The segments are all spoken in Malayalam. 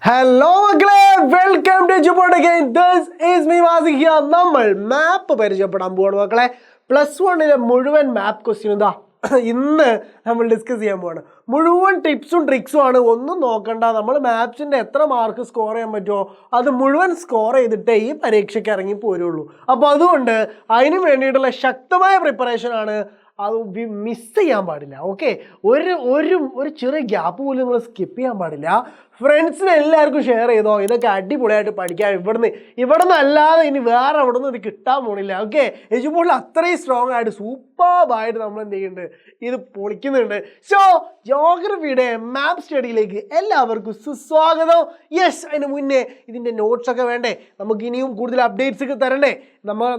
ഹലോ മക്കളെ, welcome to Jubot again. This is me Vasik here. നമ്മൾ മാപ്പ് പരിചയപ്പെടാൻ പോവാണ് മക്കളെ. +1 മുഴുവൻ മാപ്പ് ക്വസ്റ്റ്യൻ എന്താ ഇന്ന് നമ്മൾ ഡിസ്കസ് ചെയ്യാൻ പോവാണ്. മുഴുവൻ ടിപ്സും ട്രിക്സും ആണ്. ഒന്നും നോക്കണ്ട, നമ്മൾ മാപ്സിൻ്റെ എത്ര മാർക്ക് സ്കോർ ചെയ്യാൻ പറ്റുമോ അത് മുഴുവൻ സ്കോർ ചെയ്തിട്ടേ ഈ പരീക്ഷയ്ക്ക് ഇറങ്ങി പോരുള്ളൂ. അപ്പോൾ അതുകൊണ്ട് അതിന് വേണ്ടിയിട്ടുള്ള ശക്തമായ പ്രിപ്പറേഷനാണ്. അത് മിസ് ചെയ്യാൻ പാടില്ല. ഓക്കെ, ഒരു ചെറിയ ഗ്യാപ്പ് പോലും നിങ്ങൾ സ്കിപ്പ് ചെയ്യാൻ പാടില്ല. ഫ്രണ്ട്സിന് എല്ലാവർക്കും ഷെയർ ചെയ്തോ. ഇതൊക്കെ അടിപൊളിയായിട്ട് പഠിക്കാം. ഇവിടുന്ന് അല്ലാതെ ഇനി വേറെ അവിടെ നിന്ന് ഇത് കിട്ടാൻ പോണില്ല. ഓക്കെ, എജുബോളിൽ അത്രയും സ്ട്രോങ് ആയിട്ട് സൂപ്പർബായിട്ട് നമ്മൾ എന്ത് ചെയ്യുന്നുണ്ട്, ഇത് പൊളിക്കുന്നുണ്ട്. സോ ജോഗ്രഫിയുടെ മാപ്പ് സ്റ്റഡിയിലേക്ക് എല്ലാവർക്കും സുസ്വാഗതം. യെസ്, അതിന് മുന്നേ ഇതിൻ്റെ നോട്ട്സൊക്കെ വേണ്ടേ, നമുക്ക് ഇനിയും കൂടുതൽ അപ്ഡേറ്റ്സ് ഒക്കെ തരണ്ടേ,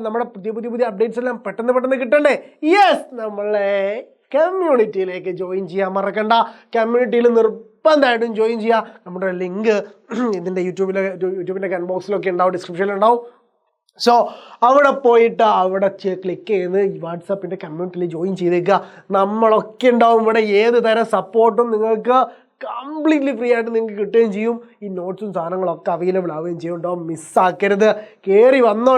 നമ്മുടെ പുതിയ അപ്ഡേറ്റ്സ് എല്ലാം പെട്ടെന്ന് കിട്ടണ്ടേ. യെസ്, നമ്മളെ കമ്മ്യൂണിറ്റിയിലേക്ക് ജോയിൻ ചെയ്യാൻ മറക്കണ്ട. കമ്മ്യൂണിറ്റിയിൽ നിർബന്ധമായിട്ടും ജോയിൻ ചെയ്യുക. നമ്മുടെ ലിങ്ക് ഇതിൻ്റെ യൂട്യൂബിൻ്റെ കമന്റ് ബോക്സിലൊക്കെ ഉണ്ടാവും, ഡിസ്ക്രിപ്ഷനിലുണ്ടാവും. സോ അവിടെ പോയിട്ട് അവിടെ ക്ലിക്ക് ചെയ്ത് വാട്സാപ്പിൻ്റെ കമ്മ്യൂണിറ്റിയിൽ ജോയിൻ ചെയ്തേക്കുക. നമ്മളൊക്കെ ഉണ്ടാവും ഇവിടെ. ഏത് തരം സപ്പോർട്ടും നിങ്ങൾക്ക് കംപ്ലീറ്റ്ലി ഫ്രീ ആയിട്ട് നിങ്ങൾക്ക് കിട്ടുകയും ചെയ്യും. ഈ നോട്ട്സും സാധനങ്ങളൊക്കെ അവൈലബിൾ ആവുകയും ചെയ്യും കേട്ടോ. മിസ്സാക്കരുത്. കയറി വന്നോ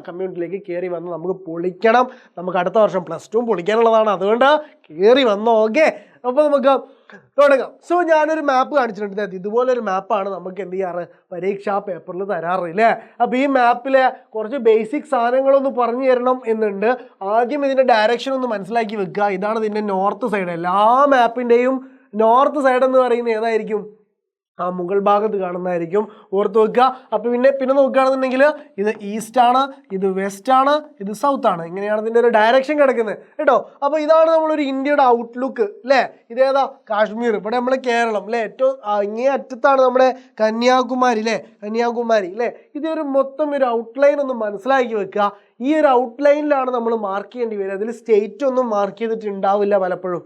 കമ്മ്യൂണിറ്റിയിലേക്ക് കയറി വന്നോ. നമുക്ക് പൊളിക്കണം. നമുക്ക് അടുത്ത വർഷം +2 പൊളിക്കാനുള്ളതാണ്. അതുകൊണ്ട് കയറി വന്നോ. ഓക്കെ, അപ്പോൾ നമുക്ക് തുടങ്ങാം. സോ ഞാനൊരു മാപ്പ് കാണിച്ചിട്ടുണ്ട്. ഇതുപോലൊരു മാപ്പാണ് നമുക്ക് എന്ത് ചെയ്യാറ്, പരീക്ഷാ പേപ്പറിൽ തരാറില്ലേ. അപ്പോൾ ഈ മാപ്പിലെ കുറച്ച് ബേസിക് സാധനങ്ങളൊന്ന് പറഞ്ഞു തരണം എന്നുണ്ട്. ആദ്യം ഇതിൻ്റെ ഡയറക്ഷൻ ഒന്ന് മനസ്സിലാക്കി വെക്കുക. ഇതാണ് ഇതിൻ്റെ നോർത്ത് സൈഡ്. എല്ലാ മാപ്പിൻ്റെയും നോർത്ത് സൈഡ് എന്ന് പറയുന്നത് ഏതായിരിക്കും? ആ മുകൾ ഭാഗത്ത് കാണുന്നതായിരിക്കും. ഓർത്ത് വെക്കുക. അപ്പോൾ പിന്നെ നോക്കുകയാണെന്നുണ്ടെങ്കിൽ ഇത് ഈസ്റ്റാണ്, ഇത് വെസ്റ്റാണ്, ഇത് സൗത്താണ്. ഇങ്ങനെയാണ് ഇതിൻ്റെ ഒരു ഡയറക്ഷൻ കിടക്കുന്നത് കേട്ടോ. അപ്പോൾ ഇതാണ് നമ്മളൊരു ഇന്ത്യയുടെ ഔട്ട്ലുക്ക് അല്ലേ. ഇതേതാ? കാശ്മീർ. ഇവിടെ നമ്മൾ കേരളം അല്ലേ. ഏറ്റവും ഇങ്ങേ അറ്റത്താണ് നമ്മുടെ കന്യാകുമാരി അല്ലേ. ഇതൊരു മൊത്തം ഒരു ഔട്ട്ലൈൻ ഒന്ന് മനസ്സിലാക്കി വെക്കുക. ഈ ഒരു ഔട്ട്ലൈനിലാണ് നമ്മൾ മാർക്ക് ചെയ്യേണ്ടി വരിക. അതിൽ സ്റ്റേറ്റ് ഒന്നും മാർക്ക് ചെയ്തിട്ടുണ്ടാവില്ല പലപ്പോഴും.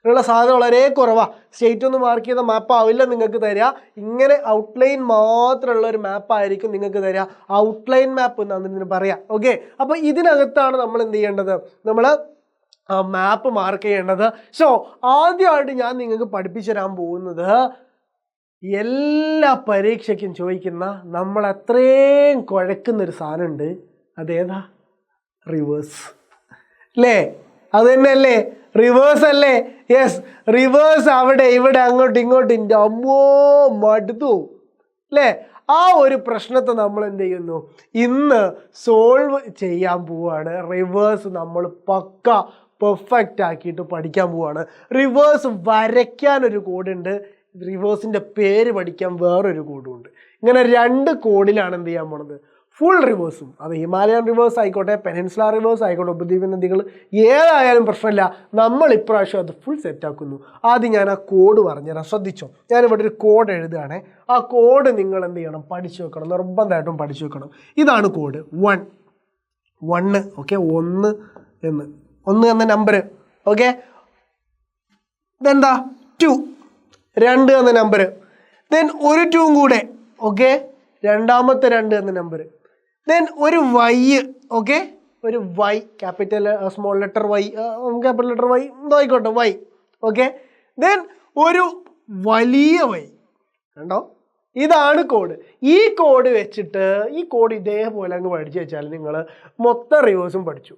ഉള്ള സാധ്യത വളരെ കുറവാണ്. സ്റ്റേറ്റ് ഒന്ന് മാർക്ക് ചെയ്ത മാപ്പാവില്ല നിങ്ങൾക്ക് തരിക. ഇങ്ങനെ ഔട്ട്ലൈൻ മാത്രമുള്ള ഒരു മാപ്പായിരിക്കും നിങ്ങൾക്ക് തരിക. ഔട്ട്ലൈൻ മാപ്പ് എന്നാണ് ഇതിന് പറയാം. ഓക്കെ, അപ്പോൾ ഇതിനകത്താണ് നമ്മൾ എന്ത് ചെയ്യേണ്ടത്, നമ്മൾ മാപ്പ് മാർക്ക് ചെയ്യേണ്ടത്. സോ ആദ്യമായിട്ട് ഞാൻ നിങ്ങൾക്ക് പഠിപ്പിച്ചു തരാൻ പോകുന്നത് എല്ലാ പരീക്ഷയ്ക്കും ചോദിക്കുന്ന നമ്മൾ അത്രയും കുഴക്കുന്നൊരു സാധനമുണ്ട്. അതേതാ? റിവേഴ്സ് അല്ലേ. അത് തന്നെയല്ലേ, റിവേഴ്സ് അല്ലേ. Yes, reverse. അവിടെ ഇവിടെ അങ്ങോട്ടും അമ്മോ മടുത്തു അല്ലേ. ആ ഒരു പ്രശ്നത്തെ നമ്മൾ എന്ത് ചെയ്യുന്നു, ഇന്ന് സോൾവ് ചെയ്യാൻ പോവുകയാണ്. റിവേഴ്സ് നമ്മൾ പക്ക പെർഫെക്റ്റ് ആക്കിയിട്ട് പഠിക്കാൻ പോവുകയാണ്. റിവേഴ്സ് വരയ്ക്കാനൊരു കോഡുണ്ട്, റിവേഴ്സിൻ്റെ പേര് പഠിക്കാൻ വേറൊരു കോഡും ഉണ്ട്. ഇങ്ങനെ 2 കോഡിലാണ് എന്ത് ചെയ്യാൻ പോണത്, ഫുൾ റിവേഴ്സും. അത് ഹിമാലയൻ റിവേഴ്സ് ആയിക്കോട്ടെ, പെനിൻസുല റിവേഴ്സ് ആയിക്കോട്ടെ, ഉപദ്വീപ നദികൾ ഏതായാലും പ്രശ്നമില്ല. നമ്മൾ ഇപ്രാവശ്യം അത് ഫുൾ സെറ്റാക്കുന്നു. ആദ്യം ഞാൻ ആ കോഡ് പറഞ്ഞുതരാം, ശ്രദ്ധിച്ചോ. ഞാനിവിടെ ഒരു കോഡ് എഴുതുകയാണേ. ആ കോഡ് നിങ്ങൾ എന്ത് ചെയ്യണം, പഠിച്ചു വെക്കണം, നിർബന്ധമായിട്ടും പഠിച്ചു വെക്കണം. ഇതാണ് കോഡ് 1. ഓക്കെ, 1 എന്ന നമ്പർ. ഓക്കെ, ഇതെന്താ 2 എന്ന നമ്പർ. ദെൻ ഒരു 2 കൂടെ. ഓക്കെ, രണ്ടാമത്തെ 2 എന്ന നമ്പർ. ദെൻ ഒരു Y. ഓക്കെ, ഒരു Y, capital small letter Y, capital letter Y എന്തോ ആയിക്കോട്ടെ, Y. ഓക്കെ, ദെൻ ഒരു വലിയ Y. കണ്ടോ, ഇതാണ് കോഡ്. ഈ കോഡ് വെച്ചിട്ട് ഈ കോഡ് ഇതേപോലെ അങ്ങ് പഠിച്ചു വെച്ചാൽ നിങ്ങൾ മൊത്തം റിവേഴ്സും പഠിച്ചേ.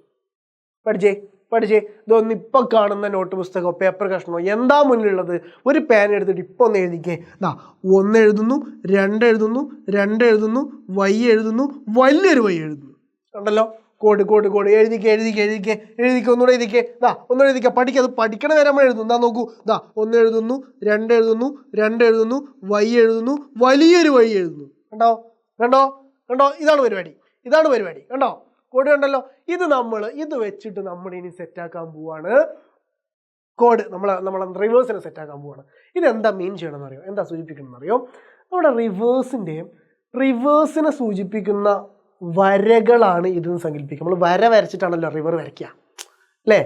ഇതൊന്ന് ഇപ്പം കാണുന്ന നോട്ട് പുസ്തകമോ പേപ്പർ കഷ്ണമോ എന്താ മുന്നിലുള്ളത്, ഒരു പേന എടുത്തിട്ട് ഇപ്പം ഒന്ന് എഴുതിക്കേ. 1 എഴുതുന്നു, 2 എഴുതുന്നു, Y എഴുതുന്നു, വലിയൊരു Y എഴുതുന്നു. കണ്ടല്ലോ, കോഡ് എഴുതിക്കേ. ഒന്നുകൂടെ എഴുതിക്കേ. ഒന്നുകൂടെ എഴുതിക്കേ. അത് പഠിക്കണ നേരം നമ്മൾ എഴുതുന്നു. നോക്കൂ, 1 എഴുതുന്നു, 2 എഴുതുന്നു, Y എഴുതുന്നു, വലിയൊരു Y എഴുതുന്നു. കണ്ടോ, ഇതാണ് പരിപാടി. കണ്ടോ, കോഡ് കണ്ടല്ലോ. ഇത് വെച്ചിട്ട് നമ്മൾ ഇനി സെറ്റാക്കാൻ പോവാണ്. കോഡ് നമ്മൾ റിവേഴ്സിനെ സെറ്റാക്കാൻ പോവാണ്. ഇതെന്താ മീൻ ചെയ്യണമെന്ന് അറിയോ, എന്താ സൂചിപ്പിക്കണമെന്ന് അറിയോ? നമ്മുടെ റിവേഴ്സിനെ സൂചിപ്പിക്കുന്ന വരകളാണ് ഇതെന്ന് സങ്കല്പിക്കുക. നമ്മൾ വര വരച്ചിട്ടാണല്ലോ റിവർ വരയ്ക്കുക അല്ലേ.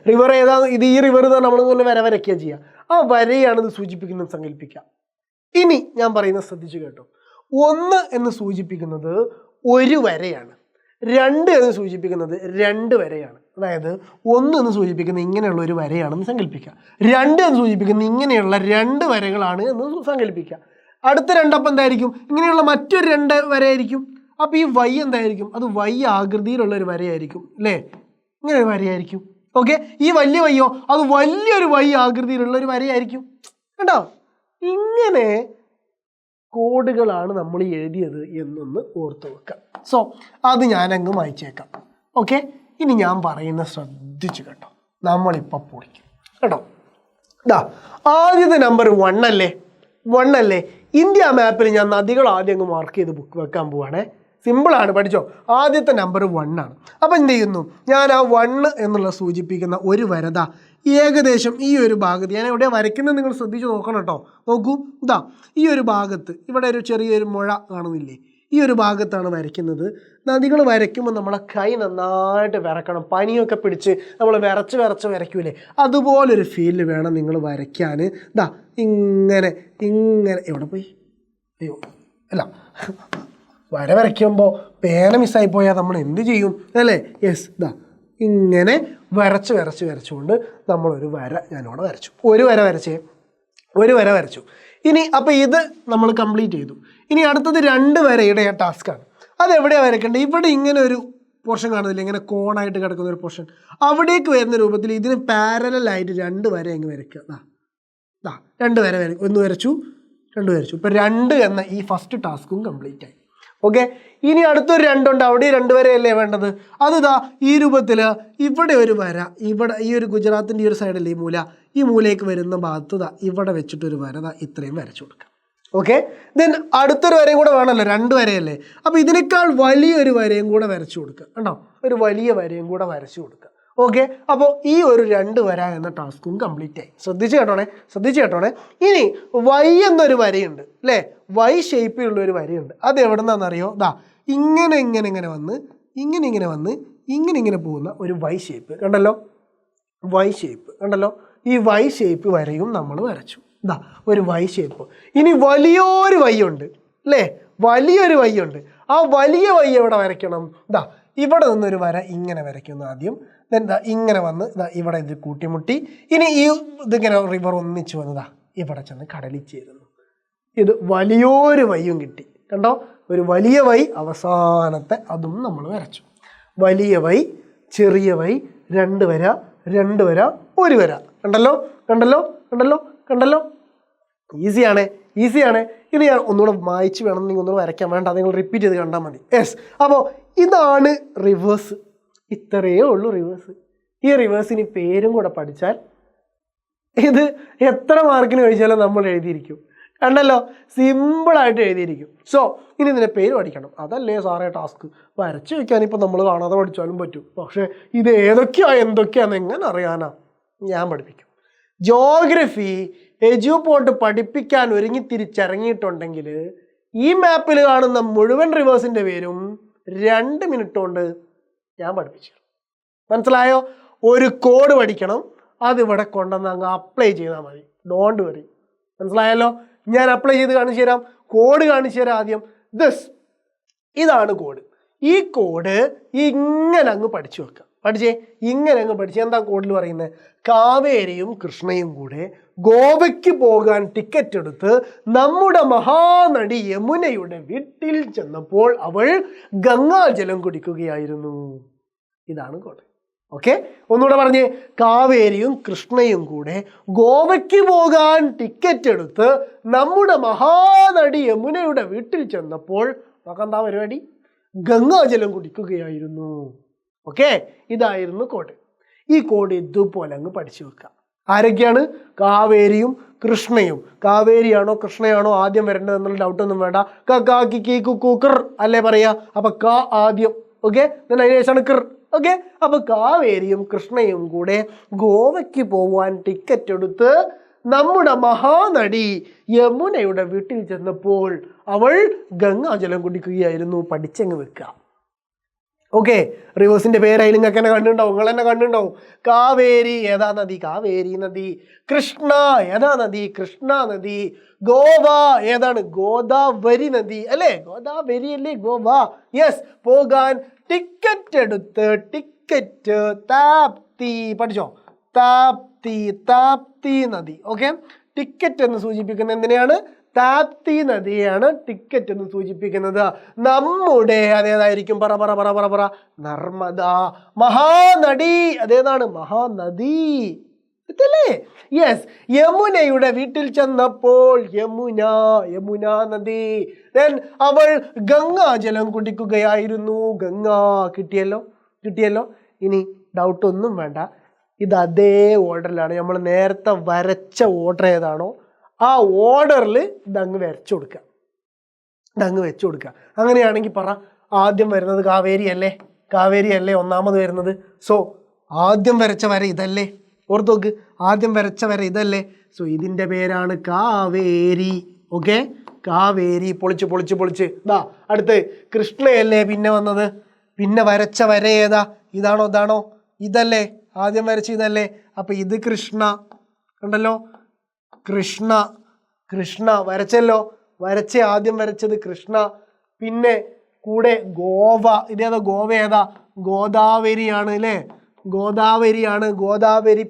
റിവർ ഏതാ? ഇത് ഈ റിവർ നമ്മൾ തന്നെ വര വരയ്ക്കുക ചെയ്യുക. ആ വരയാണ് ഇത് സൂചിപ്പിക്കുന്നത് സങ്കല്പിക്കുക. ഇനി ഞാൻ പറയുന്നത് ശ്രദ്ധിച്ചു കേട്ടോ. 1 എന്ന് സൂചിപ്പിക്കുന്നത് ഒരു വരയാണ്. 2 എന്ന് സൂചിപ്പിക്കുന്നത് 2 വരയാണ്. അതായത് 1 എന്ന് സൂചിപ്പിക്കുന്നത് ഇങ്ങനെയുള്ള ഒരു വരയാണെന്ന് സങ്കല്പിക്കുക. 2 എന്ന് സൂചിപ്പിക്കുന്നത് ഇങ്ങനെയുള്ള 2 വരകളാണ് എന്ന് സങ്കല്പിക്കുക. അടുത്ത രണ്ടപ്പം എന്തായിരിക്കും? ഇങ്ങനെയുള്ള മറ്റൊരു രണ്ട് വരയായിരിക്കും. അപ്പോൾ ഈ വൈ എന്തായിരിക്കും? അത് വൈ ആകൃതിയിലുള്ള ഒരു വരയായിരിക്കും അല്ലേ? ഇങ്ങനെ ഒരു വരയായിരിക്കും. ഓക്കെ, ഈ വലിയ വയ്യോ അത് വലിയൊരു വൈ ആകൃതിയിലുള്ള ഒരു വരയായിരിക്കും. കേട്ടോ, ഇങ്ങനെ കോഡുകളാണ് നമ്മൾ എഴുതിയത് എന്നൊന്ന് ഓർത്ത് വെക്കാം. സോ അത് ഞാനങ്ങ് വായിച്ചേക്കാം. ഓക്കെ, ഇനി ഞാൻ പറയുന്ന ശ്രദ്ധിച്ചു കേട്ടോ. നമ്മളിപ്പോൾ പൊളിക്കും കേട്ടോ. ഇതാ ആദ്യത്തെ നമ്പർ 1 അല്ലേ? 1 അല്ലേ? ഇന്ത്യ മാപ്പിൽ ഞാൻ നദികൾ ആദ്യം അങ്ങ് മാർക്ക് ചെയ്ത് ബുക്ക് വെക്കാൻ പോവാണേ. സിമ്പിളാണ്, പഠിച്ചോ. ആദ്യത്തെ നമ്പർ 1 ആണ്. അപ്പം എന്ത് ചെയ്യുന്നു? ഞാൻ ആ 1 എന്നുള്ള സൂചിപ്പിക്കുന്ന ഒരു വരത ഏകദേശം ഈ ഒരു ഭാഗത്ത്, ഞാൻ എവിടെ വരയ്ക്കുന്നത് നിങ്ങൾ ശ്രദ്ധിച്ച് നോക്കണം കേട്ടോ. നോക്കൂ, ഇതാ ഈ ഒരു ഭാഗത്ത് ഇവിടെ ഒരു ചെറിയൊരു മുഴ കാണുന്നില്ലേ? ഈ ഒരു ഭാഗത്താണ് വരയ്ക്കുന്നത്. നദികൾ വരയ്ക്കുമ്പോൾ നമ്മളെ കൈ നന്നായിട്ട് വിറക്കണം. പനിയൊക്കെ പിടിച്ച് നമ്മൾ വിറച്ച് വരയ്ക്കൂലേ, അതുപോലൊരു ഫീലിൽ വേണം നിങ്ങൾ വരയ്ക്കാൻ. ഇതാ ഇങ്ങനെ ഇങ്ങനെ, എവിടെ പോയി? അയ്യോ അല്ല, വരയ്ക്കുമ്പോൾ പേന മിസ്സായി പോയാൽ നമ്മൾ എന്ത് ചെയ്യും അല്ലേ? യെസ്, ഇതാ ഇങ്ങനെ വരച്ചുകൊണ്ട് നമ്മളൊരു വര ഞാനിവിടെ വരച്ചു. ഒരു വര വരച്ചു. ഇനി അപ്പോൾ ഇത് നമ്മൾ കംപ്ലീറ്റ് ചെയ്തു. ഇനി അടുത്തത് 2 വരയുടെ ടാസ്ക്കാണ്. അതെവിടെയാണ് വരയ്ക്കേണ്ടത്? ഇവിടെ ഇങ്ങനെ ഒരു പോർഷൻ കാണുന്നില്ല, ഇങ്ങനെ കോണായിട്ട് കിടക്കുന്ന ഒരു പോർഷൻ, അവിടേക്ക് വരുന്ന രൂപത്തിൽ ഇതിന് പാരലായിട്ട് 2 വര അങ്ങ് വരയ്ക്കുക. 2 വര വരയ്ക്കും. 1 വരച്ചു, 2 വരച്ചു. ഇപ്പോൾ 2 എന്ന ഈ ഫസ്റ്റ് ടാസ്കും കംപ്ലീറ്റ് ആയി. ഓക്കെ, ഇനി അടുത്തൊരു 2 ഉണ്ട്. അവിടെ 2 വരയല്ലേ വേണ്ടത്? അതിതാ ഈ രൂപത്തിൽ ഇവിടെ ഒരു വര, ഇവിടെ ഈ ഒരു ഗുജറാത്തിൻ്റെ ഈ ഒരു സൈഡല്ലേ ഈ മൂല, ഈ മൂലയ്ക്ക് വരുന്ന ഭാഗത്ത് ഇവിടെ വെച്ചിട്ടൊരു വര ഇത്രയും വരച്ചു കൊടുക്കുക. ഓക്കെ, ദെൻ അടുത്തൊരു വരയും കൂടെ വേണമല്ലോ, 2 വരയല്ലേ? അപ്പോൾ ഇതിനേക്കാൾ വലിയൊരു വരയും കൂടെ വരച്ചു കൊടുക്കുക. കണ്ടോ, ഒരു വലിയ വരയും കൂടെ വരച്ചു കൊടുക്കുക. ഓക്കെ, അപ്പോൾ ഈ ഒരു 2 വര എന്ന ടാസ്കും കംപ്ലീറ്റ് ആയി. ശ്രദ്ധിച്ച് കേട്ടോണേ. ഇനി വൈ എന്നൊരു വരയുണ്ട് അല്ലേ? വൈ ഷേപ്പിലുള്ള ഒരു വരയുണ്ട്. അത് എവിടെ നിന്നാണെന്നറിയോ? ദാ ഇങ്ങനെ വന്ന് ഇങ്ങനെ പോകുന്ന ഒരു വൈ ഷേപ്പ് കണ്ടല്ലോ. ഈ വൈ ഷേപ്പ് വരയും നമ്മൾ വരച്ചു. ഇതാ ഒരു വൈ ഷേപ്പ്. ഇനി വലിയൊരു വൈ ഉണ്ട് അല്ലേ? വലിയൊരു വൈ ഉണ്ട്. ആ വലിയ വൈ എവിടെ വരയ്ക്കണം? ഇതാ ഇവിടെ നിന്നൊരു വര ഇങ്ങനെ വരയ്ക്കുന്നു ആദ്യം. ദെൻ ഇങ്ങനെ വന്ന് ഇതാ ഇവിടെ ഇത് കൂട്ടിമുട്ടി. ഇനി ഈ ഇതിങ്ങനെ റിവർ ഒന്നിച്ച് വന്നതാ ഇവിടെ ചെന്ന് കടലിൽ ചേരുന്നു. ഇത് വലിയൊരു വൈയും കിട്ടി. കണ്ടോ, ഒരു വലിയ വൈ അവസാനത്തെ അതും നമ്മൾ വരച്ചു. വലിയ വൈ, ചെറിയ വൈ, 2 വര, 1 വര. കണ്ടല്ലോ. ഈസിയാണ്. ഇനി ഞാൻ ഒന്നുകൂടെ വായിച്ച് വേണം, നിങ്ങൾ ഒന്നുകൂടെ വരയ്ക്കാൻ വേണ്ട, നിങ്ങൾ റിപ്പീറ്റ് ചെയ്ത് കണ്ടാൽ മതി. യെസ്, അപ്പോൾ ഇതാണ് റിവേഴ്സ്. ഇത്രയേ ഉള്ളൂ റിവേഴ്സ്. ഈ റിവേഴ്സിന് പേരും കൂടെ പഠിച്ചാൽ ഇത് എത്ര മാർക്കിന് കഴിച്ചാലും നമ്മൾ എഴുതിയിരിക്കും. കണ്ടല്ലോ, സിമ്പിളായിട്ട് എഴുതിയിരിക്കും. സോ ഇനി ഇതിൻ്റെ പേര് പഠിക്കണം. അതല്ലേ സാറേ ടാസ്ക്. വരച്ച് വയ്ക്കാൻ ഇപ്പോൾ നമ്മൾ കാണാതെ പഠിച്ചാലും പറ്റും. പക്ഷേ ഇത് എന്തൊക്കെയാണെന്ന് എങ്ങനെ അറിയാനാ? ഞാൻ പഠിപ്പിക്കും. ജോഗ്രഫി എജ്യൂപോർട്ട് പഠിപ്പിക്കാൻ തിരിച്ചിറങ്ങിയിട്ടുണ്ടെങ്കിൽ ഈ മാപ്പിൽ കാണുന്ന മുഴുവൻ റിവേഴ്സിൻ്റെ പേരും 2 മിനിറ്റ് കൊണ്ട് ഞാൻ പഠിപ്പിച്ചു. മനസ്സിലായോ? ഒരു കോഡ് പഠിക്കണം, അതിവിടെ കൊണ്ടുവന്ന് അങ്ങ് അപ്ലൈ ചെയ്താൽ മതി. Don't worry. മനസ്സിലായല്ലോ? ഞാൻ അപ്ലൈ ചെയ്ത് കാണിച്ചു തരാം. കോഡ് കാണിച്ചു തരാം. ആദ്യം ഇതാണ് കോഡ്. ഈ കോഡ് ഇങ്ങനെ അങ്ങ് പഠിച്ചു വെക്കാം. ഇങ്ങനെ അങ്ങ് പഠിച്ച് എന്താ കോഡിൽ പറയുന്നത്? കാവേരിയും കൃഷ്ണയും കൂടെ ഗോവയ്ക്ക് പോകാൻ ടിക്കറ്റ് എടുത്ത് നമ്മുടെ മഹാനടി യമുനയുടെ വീട്ടിൽ ചെന്നപ്പോൾ അവൾ ഗംഗാജലം കുടിക്കുകയായിരുന്നു. ഇതാണ് കോഡ്. ഓക്കെ, ഒന്നുകൂടെ പറഞ്ഞേ. കാവേരിയും കൃഷ്ണയും കൂടെ ഗോവയ്ക്ക് പോകാൻ ടിക്കറ്റ് എടുത്ത് നമ്മുടെ മഹാനടി യമുനയുടെ വീട്ടിൽ ചെന്നപ്പോൾ നോക്കെന്താ പരിപാടി? ഗംഗാജലം കുടിക്കുകയായിരുന്നു. ഓക്കെ, ഇതായിരുന്നു കോഡ്. ഈ കോഡ് ഇതുപോലെ അങ്ങ് പഠിച്ചു വെക്കാം. ആരൊക്കെയാണ്? കാവേരിയും കൃഷ്ണയും. കാവേരിയാണോ കൃഷ്ണയാണോ ആദ്യം വരേണ്ടത് എന്നുള്ള ഡൗട്ടൊന്നും വേണ്ട. കി കുക്കർ അല്ലേ പറയാ? അപ്പൊ ക ആദ്യം. ഓക്കെ, അതിനുശേഷമാണ് കൃർ. ഓക്കെ, അപ്പൊ കാവേരിയും കൃഷ്ണയും കൂടെ ഗോവയ്ക്ക് പോവാൻ ടിക്കറ്റ് എടുത്ത് നമ്മുടെ മഹാനടി യമുനയുടെ വീട്ടിൽ ചെന്നപ്പോൾ അവൾ ഗംഗാജലം കുടിക്കുകയായിരുന്നു. പഠിച്ചങ്ങ് വെക്കുക. ഓക്കെ, റിവേഴ്സിന്റെ പേരായി നിങ്ങൾക്ക് തന്നെ കണ്ടിട്ടുണ്ടാവും, നിങ്ങൾ തന്നെ കണ്ടിട്ടുണ്ടാവും. കാവേരി ഏതാ നദി? കാവേരി നദി. കൃഷ്ണ ഏതാ നദി? കൃഷ്ണ നദി. ഗോവ ഏതാണ്? ഗോദാവരി നദി അല്ലേ? ഗോദാവരി അല്ലേ ഗോവ? യെസ്. പോകാൻ ടിക്കറ്റ് എടുത്ത് താപ്തി. പഠിച്ചോ? താപ്തി നദി. ഓക്കെ, ടിക്കറ്റ് എന്ന് സൂചിപ്പിക്കുന്ന എന്തിനെയാണ്? താപ്തി നദിയാണ് ടിക്കറ്റ് എന്ന് സൂചിപ്പിക്കുന്നത്. നമ്മുടെ അതേതായിരിക്കും? പറ പറ പറ പറ പറ. നർമ്മദ. മഹാനടി അതേതാണ്? മഹാനദി. ല്ലേ? യെസ്. യമുനയുടെ വീട്ടിൽ ചെന്നപ്പോൾ യമുന നദി. ദെൻ അവൾ ഗംഗാജലം കുടിക്കുകയായിരുന്നു. ഗംഗ. കിട്ടിയല്ലോ. ഇനി ഡൗട്ട് ഒന്നും വേണ്ട, ഇത് അതേ ഓർഡറിലാണ്. നമ്മൾ നേരത്തെ വരച്ച ഓർഡർ ഏതാണോ ആ ഓർഡറിൽ ഇതങ്ങ് വരച്ചു കൊടുക്കുക. അങ്ങനെയാണെങ്കിൽ പറ, ആദ്യം വരുന്നത് കാവേരി അല്ലേ ഒന്നാമത് വരുന്നത്. സോ ആദ്യം വരച്ച വര ഇതല്ലേ? ഓർത്ത് നോക്ക്, ആദ്യം വരച്ച വര ഇതല്ലേ? സോ ഇതിൻ്റെ പേരാണ് കാവേരി. ഓക്കെ, കാവേരി. പൊളിച്ച്. ഇതാ അടുത്ത് കൃഷ്ണയല്ലേ പിന്നെ വന്നത്. പിന്നെ വരച്ച വര ഏതാ? ഇതാണോ? ഇതല്ലേ? ആദ്യം വരച്ച ഇതല്ലേ? അപ്പൊ ഇത് കൃഷ്ണ. കണ്ടല്ലോ, കൃഷ്ണ വരച്ചല്ലോ. ആദ്യം വരച്ചത് കൃഷ്ണ. പിന്നെ കൂടെ ഗോവ. ഇതേതാ? ഗോവ ഏതാ? ഗോദാവരിയാണ് അല്ലേ? ഗോദാവരി.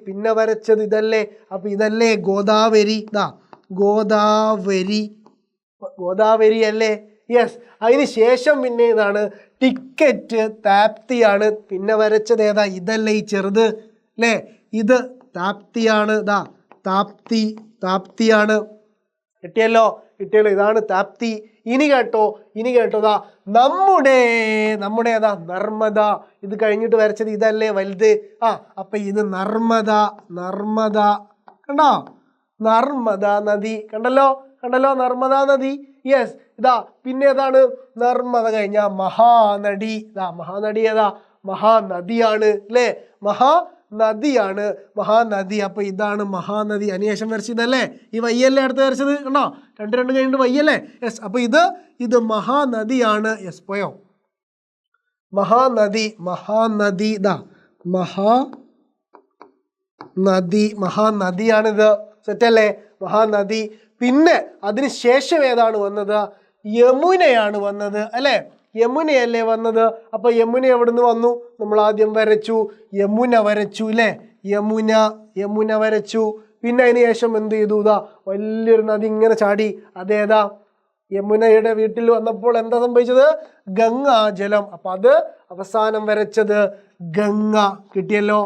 പിന്നെ വരച്ചത് ഇതല്ലേ? അപ്പൊ ഇതല്ലേ ഗോദാവരി? ഗോദാവരി അല്ലേ? യെസ്. അതിന് ശേഷം പിന്നെ ഇതാണ് ടിക്കറ്റ്, താപ്തിയാണ്. പിന്നെ വരച്ചത് ഏതാ? ഇതല്ലേ ഈ ചെറുത് അല്ലേ? ഇത് താപ്തിയാണ്. താപ്തിയാണ്. കിട്ടിയല്ലോ. ഇതാണ് താപ്തി. ഇനി കേട്ടോ നമ്മുടെ ഏതാ? നർമ്മദ. ഇത് കഴിഞ്ഞിട്ട് വരച്ചത് ഇതല്ലേ വലുത്? അപ്പൊ ഇത് നർമ്മദ. കണ്ടോ? നർമ്മദ നദി. കണ്ടല്ലോ നർമ്മദ നദി. യെസ്. ഇതാ പിന്നെ ഏതാണ്? നർമ്മദ കഴിഞ്ഞ മഹാനടി. മഹാനടി ഏതാ? മഹാനദിയാണ് അല്ലേ? മഹാനദി. അപ്പൊ ഇതാണ് മഹാനദി. അതിനുശേഷം വരച്ചതല്ലേ ഈ വയ്യല്ലേ അടുത്ത് വരച്ചത്? കണ്ടോ? രണ്ട് കഴിഞ്ഞിട്ട് വയ്യല്ലേ? യെസ്. അപ്പൊ ഇത് മഹാനദിയാണ്. യെസ്, പോയോ? മഹാനദിയാണിത്. സെറ്റല്ലേ? മഹാനദി. പിന്നെ അതിന് ശേഷം ഏതാണ് വന്നത്? യമുനയാണ് വന്നത് അല്ലേ? യമുനയല്ലേ വന്നത്? അപ്പൊ യമുന എവിടുന്ന് വന്നു? നമ്മൾ ആദ്യം വരച്ചു യമുന അല്ലേ? യമുന വരച്ചു. പിന്നെ അതിന് ശേഷം എന്ത് ചെയ്തു? വലിയൊരു നദി ഇങ്ങനെ ചാടി. അതേതാ? യമുനയുടെ വീട്ടിൽ വന്നപ്പോൾ എന്താ സംഭവിച്ചത്? ഗംഗാജലം. അപ്പൊ അത് അവസാനം വരച്ചത് ഗംഗ. കിട്ടിയല്ലോ?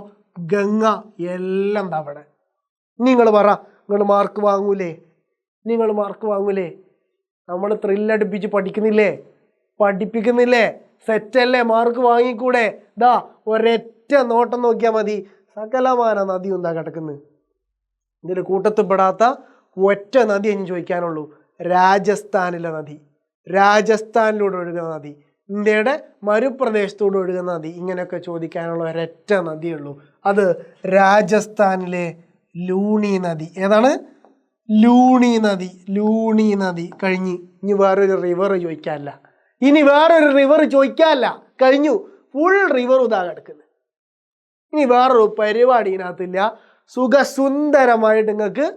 ഗംഗ. എല്ലാം അവിടെ. നിങ്ങൾ പറ, നിങ്ങൾ മാർക്ക് വാങ്ങൂലേ? നമ്മൾ ത്രില്ലടിപ്പിച്ച് പഠിപ്പിക്കുന്നില്ലേ? സെറ്റല്ലേ? മാർക്ക് വാങ്ങിക്കൂടെ? ഒരൊറ്റ നോട്ടം നോക്കിയാൽ മതി, സകലമാന നദി എന്താ കിടക്കുന്നത്. ഇതിൽ കൂട്ടത്തിൽപ്പെടാത്ത ഒറ്റ നദി എന്ന് ചോദിക്കാനുള്ളൂ. രാജസ്ഥാനിലെ നദി, രാജസ്ഥാനിലൂടെ ഒഴുകുന്ന നദി, ഇന്ത്യയുടെ മരുപ്രദേശത്തൂടെ ഒഴുകുന്ന നദി. ഇങ്ങനെയൊക്കെ ചോദിക്കാനുള്ള ഒരൊറ്റ നദിയുള്ളൂ. അത് രാജസ്ഥാനിലെ ലൂണി നദി. ഏതാണ്? ലൂണി നദി. കഴിഞ്ഞ്. ഇനി വേറൊരു റിവർ ചോദിക്കാല്ല. കഴിഞ്ഞു. ഫുൾ റിവർ ഇതാ കിടക്കുന്നത്. ഇനി വേറൊരു പരിപാടി ഇതിനകത്തില്ല. സുഖസുന്ദരമായിട്ട് നിങ്ങൾക്ക്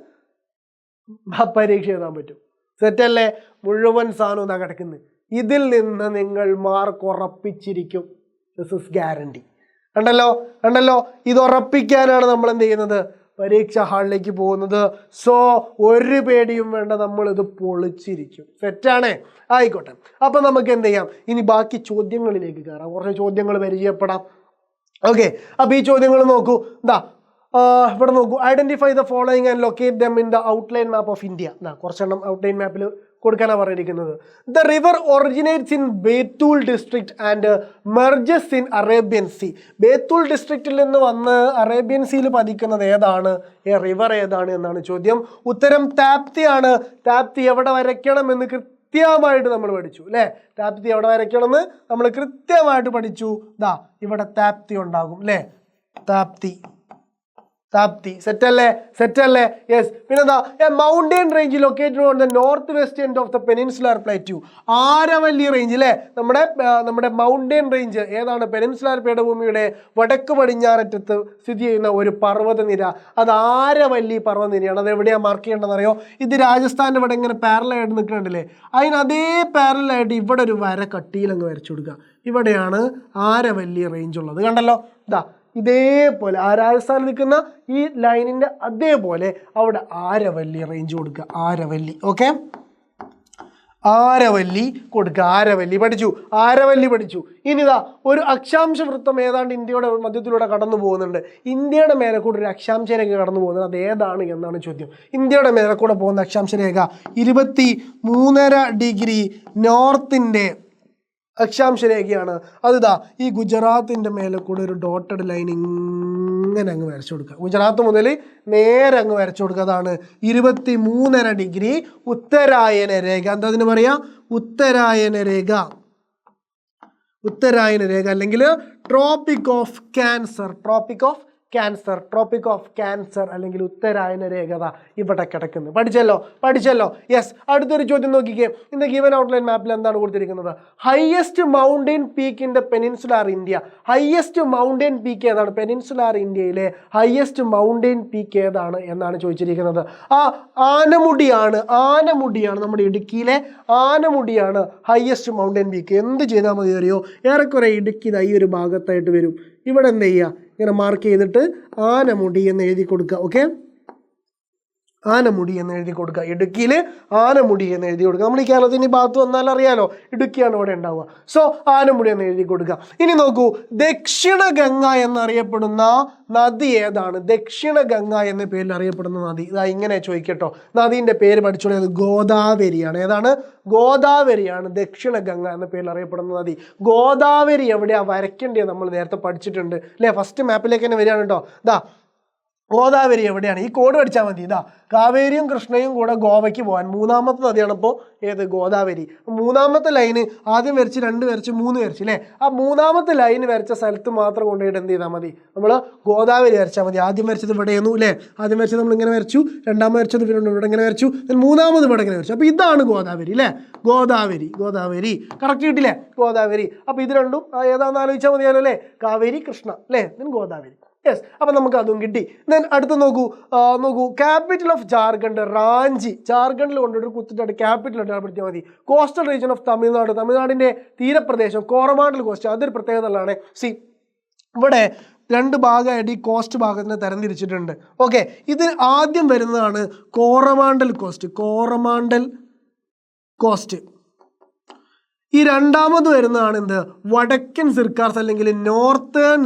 പരീക്ഷ എഴുതാൻ പറ്റും. സെറ്റല്ലേ? മുഴുവൻ സാധനം ഇതാ കിടക്കുന്നത്. ഇതിൽ നിന്ന് നിങ്ങൾ മാർക്ക് ഉറപ്പിച്ചിരിക്കും. This is guarantee. കണ്ടല്ലോ ഇത് ഉറപ്പിക്കാനാണ് നമ്മൾ എന്ത് ചെയ്യുന്നത്? പരീക്ഷാ ഹാളിലേക്ക് പോകുന്നത്. സോ ഒരു പേടിയും വേണ്ട, നമ്മളിത് പൊളിച്ചിരിക്കും. സെറ്റാണേ? ആയിക്കോട്ടെ. അപ്പൊ നമുക്ക് എന്ത് ചെയ്യാം? ഇനി ബാക്കി ചോദ്യങ്ങളിലേക്ക് കയറാം. കുറച്ച് ചോദ്യങ്ങൾ പരിചയപ്പെടാം. ഓക്കെ, അപ്പൊ ഈ ചോദ്യങ്ങൾ നോക്കൂ. ഇവിടെ നോക്കൂ. Identify the following and locate them in the outline map of India. കുറച്ചെണ്ണം ഔട്ട്ലൈൻ മാപ്പിൽ കൊടുക്കാനാണ് പറഞ്ഞിരിക്കുന്നത്. The river originates in Betul district and merges in Arabian sea. ബേത്തൂൽ ഡിസ്ട്രിക്റ്റിൽ നിന്ന് വന്ന് അറേബ്യൻ സീയിൽ പതിക്കുന്നത് ഏതാണ്? റിവർ ഏതാണ് എന്നാണ് ചോദ്യം. ഉത്തരം താപ്തിയാണ്. താപ്തി എവിടെ വരയ്ക്കണം എന്ന് കൃത്യമായിട്ട് നമ്മൾ പഠിച്ചു അല്ലേ? താപ്തി എവിടെ വരയ്ക്കണം എന്ന് നമ്മൾ കൃത്യമായിട്ട് പഠിച്ചു. ഇവിടെ താപ്തി ഉണ്ടാകും അല്ലേ? താപ്തി. സെറ്റല്ലേ? യെസ്. പിന്നെന്താ? A mountain range located on the north west end of the peninsular plateau. Aravalli range അല്ലേ? നമ്മുടെ മൗണ്ടൻ റേഞ്ച് ഏതാണ്? പെനിൻസുലാർ പീഠഭൂമിയുടെ വടക്ക് പടിഞ്ഞാററ്റത്ത് സ്ഥിതി ചെയ്യുന്ന ഒരു പർവ്വതനിര. അത് ആരവല്ലി പർവ്വതനിരയാണ്. അത് എവിടെയാണ് മാർക്ക് ചെയ്യേണ്ടതെന്ന് അറിയോ? ഇത് രാജസ്ഥാൻ്റെ ഇവിടെ ഇങ്ങനെ പാരലായിട്ട് നിൽക്കുന്നുണ്ടല്ലേ? അതിന് അതേ പാരലായിട്ട് ഇവിടെ ഒരു വര കട്ടിയിലങ്ങ് വരച്ചു കൊടുക്കുക. ഇവിടെയാണ് ആരവല്ലി റേഞ്ച് ഉള്ളത്. കണ്ടല്ലോ? ഇതേപോലെ ആ രാജസ്ഥാനിൽ നിൽക്കുന്ന ഈ ലൈനിൻ്റെ അതേപോലെ അവിടെ ആരവല്ലി റേഞ്ച് കൊടുക്കുക. ആരവല്ലി. ഓക്കെ, ആരവല്ലി കൊടുക്കുക. ആരവല്ലി പഠിച്ചു, ആരവല്ലി പഠിച്ചു. ഇനിതാ ഒരു അക്ഷാംശ വൃത്തം ഏതാണ്ട് ഇന്ത്യയുടെ മധ്യത്തിലൂടെ കടന്നു പോകുന്നുണ്ട്. ഇന്ത്യയുടെ മേലെ കൂടെ ഒരു അക്ഷാംശ രേഖ കടന്നു പോകുന്നത്, അത് ഏതാണ് എന്നാണ് ചോദ്യം. ഇന്ത്യയുടെ മേലെ കൂടെ പോകുന്ന അക്ഷാംശ രേഖ 23.5 ഡിഗ്രി നോർത്തിൻ്റെ അക്ഷാംശ രേഖയാണ്. അതിതാ ഈ ഗുജറാത്തിൻ്റെ മേലെ കൂടെ ഒരു ഡോട്ടഡ് ലൈൻ ഇങ്ങനെ അങ്ങ് വരച്ചു കൊടുക്കുക. ഗുജറാത്ത് മുതൽ നേരെ അങ്ങ് വരച്ചു കൊടുക്കുക. അതാണ് 23.5 ഡിഗ്രി ഉത്തരായന രേഖ. എന്താ അതിന് പറയാ? ഉത്തരായന രേഖ. ഉത്തരായന രേഖ അല്ലെങ്കിൽ tropic of cancer. Tropic of cancer, tropic of cancer അല്ലെങ്കിൽ ഉത്തരായന രേഖത ഇവിടെ കിടക്കുന്നു. പഠിച്ചല്ലോ. യെസ്. അടുത്തൊരു ചോദ്യം നോക്കിക്കേ. ഇന്ന് ഗിവൻ ഔട്ട്ലൈൻ മാപ്പിൽ എന്താണ് കൊടുത്തിരിക്കുന്നത്? Highest mountain peak in the peninsular India. Highest mountain peak ഏതാണ്? പെനിൻസുലാർ ഇന്ത്യയിലെ ഹയസ്റ്റ് മൗണ്ടെയിൻ പീക്ക് ഏതാണ് എന്നാണ് ചോദിച്ചിരിക്കുന്നത്. ആനമുടിയാണ് നമ്മുടെ ഇടുക്കിയിലെ ആനമുടിയാണ് ഹയസ്റ്റ് മൗണ്ടെയിൻ പീക്ക്. എന്ത് ചെയ്താൽ മതി അറിയോ? ഏറെക്കുറെ ഇടുക്കി ഈ ഒരു ഭാഗത്തായിട്ട് വരും. ഇവിടെ എന്ത് ചെയ്യുക? ഇങ്ങനെ മാർക്ക് ചെയ്തിട്ട് ആനമുടി എന്ന് എഴുതി കൊടുക്കുക. ഓക്കെ, ആനമുടി എന്ന് എഴുതി കൊടുക്കുക. ഇടുക്കിയിൽ ആനമുടി എന്ന് എഴുതി കൊടുക്കുക. നമ്മൾ ഈ കേരളത്തിൻ്റെ ഭാഗത്ത് വന്നാൽ അറിയാലോ, ഇടുക്കിയാണ് ഇവിടെ ഉണ്ടാവുക. സോ ആനമുടി എന്ന് എഴുതി കൊടുക്കുക. ഇനി നോക്കൂ, ദക്ഷിണ ഗംഗ എന്നറിയപ്പെടുന്ന നദി ഏതാണ്? ദക്ഷിണ ഗംഗ എന്ന പേരിൽ അറിയപ്പെടുന്ന നദി ഇതാ ഇങ്ങനെ ചോദിക്കട്ടോ. നദീൻ്റെ പേര് പഠിച്ചോളൂ. ഗോദാവരിയാണ്. ഏതാണ്? ഗോദാവരിയാണ് ദക്ഷിണ ഗംഗ എന്ന പേരിൽ അറിയപ്പെടുന്ന നദി. ഗോദാവരി എവിടെയാണ് വരയ്ക്കേണ്ടത് നമ്മൾ നേരത്തെ പഠിച്ചിട്ടുണ്ട് അല്ലേ? ഫസ്റ്റ് മാപ്പിലേക്ക് തന്നെ വരികയാണ് കേട്ടോ. ഇതാ ഗോദാവരി എവിടെയാണ്? ഈ കോഡ് പഠിച്ചാൽ മതി. ഇതാ കാവേരിയും കൃഷ്ണയും കൂടെ ഗോവയ്ക്ക് പോകാൻ മൂന്നാമത്തെ നദിയാണ് ഇപ്പോൾ ഏത്? ഗോദാവരി. മൂന്നാമത്തെ ലൈന് ആദ്യം വരച്ച് 2 വരച്ച് 3 വരച്ച് അല്ലേ? ആ മൂന്നാമത്തെ ലൈന് വരച്ച സ്ഥലത്ത് മാത്രം കൊണ്ടുപോയിട്ട് എന്ത് ചെയ്താൽ മതി? നമ്മൾ ഗോദാവരി വരച്ചാൽ മതി. ആദ്യം വരച്ചത് ഇവിടെയായിരുന്നു അല്ലേ? ആദ്യം വരച്ചത് നമ്മൾ ഇങ്ങനെ വരച്ചു, രണ്ടാമത് വരച്ചത് ഇവിടെ ഇങ്ങനെ വരച്ചു, മൂന്നാമത് ഇവിടെ ഇങ്ങനെ വരച്ചു. അപ്പോൾ ഇതാണ് ഗോദാവരി അല്ലേ? ഗോദാവരി കറക്റ്റ് കിട്ടില്ലേ? ഗോദാവരി. അപ്പോൾ ഇത് രണ്ടും ഏതാണെന്ന് ആലോചിച്ചാൽ മതിയാലോ അല്ലേ? കാവേരി കൃഷ്ണ അല്ലേ? ഗോദാവരി. യെസ്. അപ്പം നമുക്ക് അതും കിട്ടി. ദെൻ അടുത്ത് നോക്കൂ ക്യാപിറ്റൽ ഓഫ് ജാർഖണ്ഡ് റാഞ്ചി. ജാർഖണ്ഡിൽ കൊണ്ടൊരു കുത്തിട്ടാണ് ക്യാപിറ്റൽ അടയാളപ്പെടുത്തിയാൽ മതി. കോസ്റ്റൽ റീജിയൻ ഓഫ് തമിഴ്നാട്, തമിഴ്നാടിൻ്റെ തീരപ്രദേശം കോറമാണ്ടൽ കോസ്റ്റ്, അതൊരു പ്രത്യേകതകളാണ്. ഇവിടെ 2 ഭാഗമായിട്ട് ഈ കോസ്റ്റ് ഭാഗത്തിനെ തരംതിരിച്ചിട്ടുണ്ട്. ഓക്കെ, ഇത് ആദ്യം വരുന്നതാണ് കോറമാണ്ടൽ കോസ്റ്റ്. ഈ രണ്ടാമത് വരുന്നതാണ് എന്ത്? വടക്കൻ സിർക്കാസ് അല്ലെങ്കിൽ നോർത്തേൺ